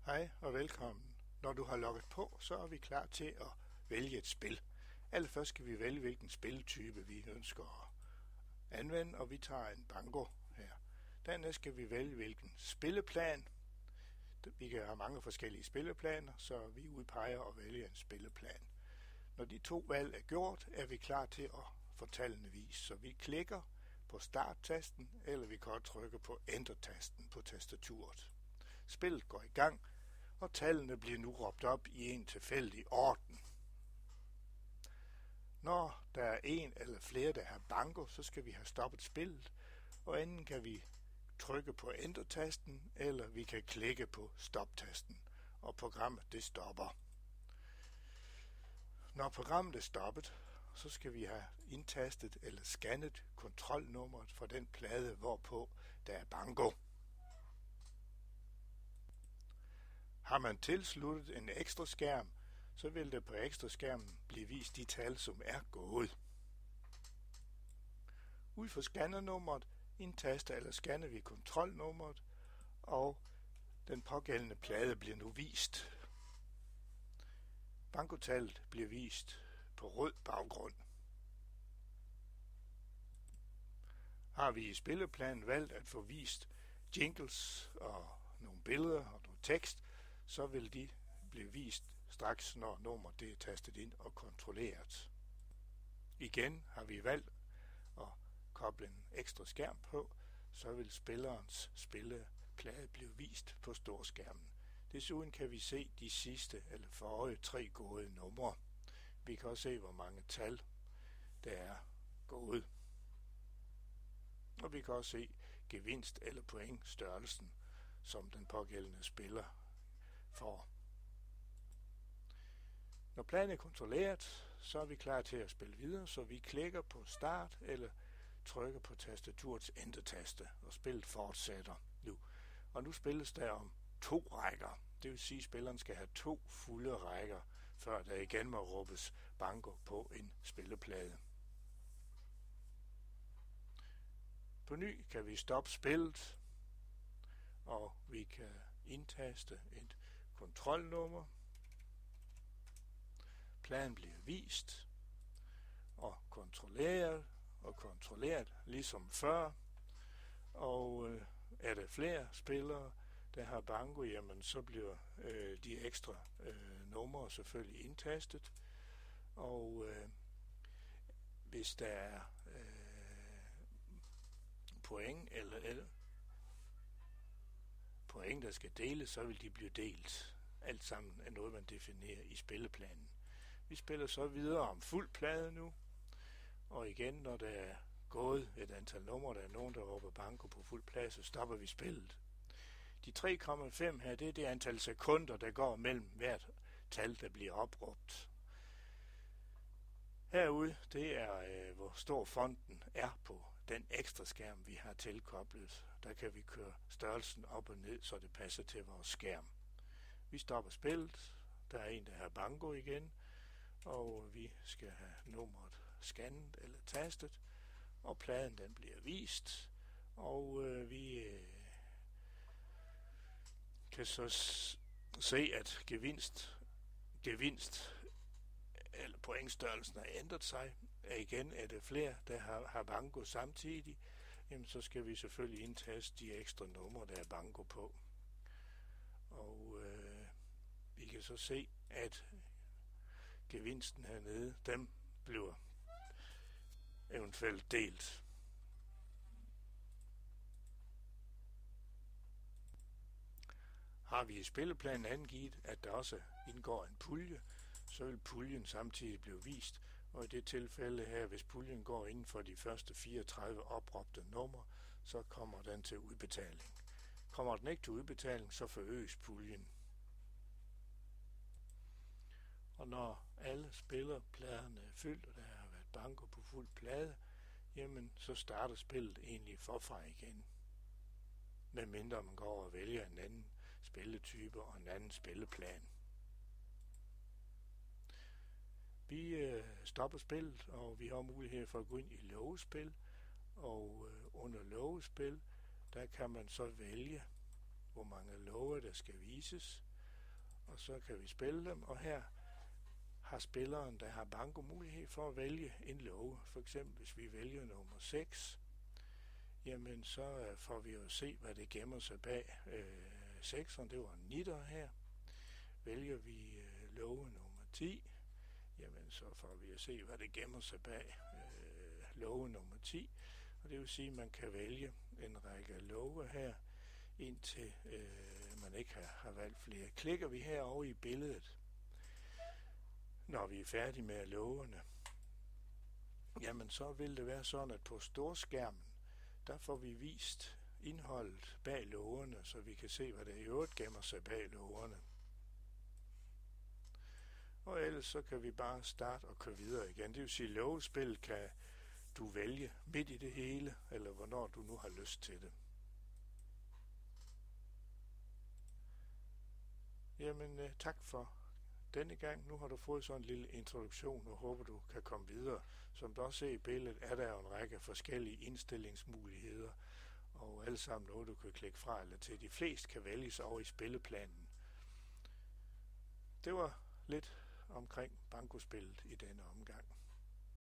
Hej og velkommen. Når du har logget på, så er vi klar til at vælge et spil. Allerførst skal vi vælge, hvilken spiltype vi ønsker at anvende, og vi tager en banko her. Dernæst skal vi vælge, hvilken spilleplan. Vi kan have mange forskellige spilleplaner, så vi udpeger og vælger en spilleplan. Når de to valg er gjort, er vi klar til at få tallene vist. Så vi klikker på Start-tasten, eller vi kan også trykke på Enter-tasten på tastaturet. Spillet går i gang, og tallene bliver nu råbt op i en tilfældig orden. Når der er en eller flere, der har banko, så skal vi have stoppet spillet, og enten kan vi trykke på Enter-tasten, eller vi kan klikke på Stop-tasten, og programmet det stopper. Når programmet er stoppet, så skal vi have indtastet eller scannet kontrolnummeret for den plade, hvorpå der er banko. Har man tilsluttet en ekstra skærm, så vil der på ekstra skærmen blive vist de tal, som er gået. Ud for scannernummeret indtaster eller scanner vi kontrolnummeret, og den pågældende plade bliver nu vist. Bankotallet bliver vist på rød baggrund. Har vi i spilleplanen valgt at få vist jingles og nogle billeder og noget tekst, så vil de blive vist straks, når nummeret det er tastet ind og kontrolleret. Igen har vi valgt at koble en ekstra skærm på, så vil spillerens spilleplade blive vist på storskærmen. Desuden kan vi se de sidste eller forrige 3 gode numre. Vi kan også se, hvor mange tal der er gået. Og vi kan også se gevinst eller pointstørrelsen, som den pågældende spiller får. Når planen er kontrolleret, så er vi klar til at spille videre, så vi klikker på Start eller trykker på tastaturets Enter-taste, og spillet fortsætter nu. Og nu spilles der om 2 rækker. Det vil sige, at spilleren skal have 2 fulde rækker, før der igen må råbes banko på en spilleplade. På ny kan vi stoppe spillet, og vi kan indtaste et kontrolnummer. Pladen bliver vist og kontrolleret ligesom før. Og er der flere spillere, der har banko, jamen så bliver de ekstra numre selvfølgelig indtastet. Og hvis der er point eller point, der skal deles, så vil de blive delt. Alt sammen er noget, man definerer i spilleplanen. Vi spiller så videre om fuld plade nu, og igen, når der er gået et antal numre, der er nogen, der råber banko på fuld plade, så stopper vi spillet. De 3,5 her, det er det antal sekunder, der går mellem hvert tal, der bliver opråbt. Herude, det er, hvor stor fonten er på den ekstra skærm, vi har tilkoblet. Der kan vi køre størrelsen op og ned, så det passer til vores skærm. Vi stopper spillet. Der er en, der har banko igen, og vi skal have nummeret scannet eller tastet, og pladen den bliver vist, og vi kan så se, at gevinst eller pointstørrelsen har ændret sig. Igen er det flere, der har banko samtidig, jamen så skal vi selvfølgelig indtaste de ekstra numre, der er banko på. Og vi kan så se, at gevinsten hernede, dem bliver eventuelt delt. Har vi i spilleplanen angivet, at der også indgår en pulje, så vil puljen samtidig blive vist, og i det tilfælde her, hvis puljen går inden for de første 34 opråbte numre, så kommer den til udbetaling. Kommer den ikke til udbetaling, så forøges puljen. Og når alle spillerpladerne er fyldt, og der har været banko på fuld plade, jamen så starter spillet egentlig forfra igen. Medmindre man går over og vælger en anden spilletype og en anden spilleplan. Vi stopper spillet, og vi har mulighed for at gå ind i lågespil, og under lågespil, der kan man så vælge, hvor mange love der skal vises, og så kan vi spille dem, og her har spilleren, der har banko, mulighed for at vælge en låge. For eksempel hvis vi vælger nummer 6, jamen så får vi jo se, hvad det gemmer sig bag 6'eren. Det var en nitter her. Vælger vi låge nummer 10, jamen så får vi at se, hvad det gemmer sig bag låge nummer 10. Og det vil sige, at man kan vælge en række låge her, indtil man ikke har valgt flere. Klikker vi herovre i billedet, når vi er færdige med lågene, jamen så vil det være sådan, at på storskærmen, der får vi vist indholdet bag lågerne, så vi kan se, hvad der i øvrigt gemmer sig bag lågerne. Og ellers så kan vi bare starte og køre videre igen. Det vil sige, at lågespil kan du vælge midt i det hele, eller hvornår du nu har lyst til det. Jamen, tak for denne gang. Nu har du fået sådan en lille introduktion, og håber du kan komme videre. Som du også ser i billedet, er der jo en række forskellige indstillingsmuligheder, og alle sammen noget, du kan klikke fra eller til. De fleste kan vælges over i spilleplanen. Det var lidt omkring bankospillet i denne omgang.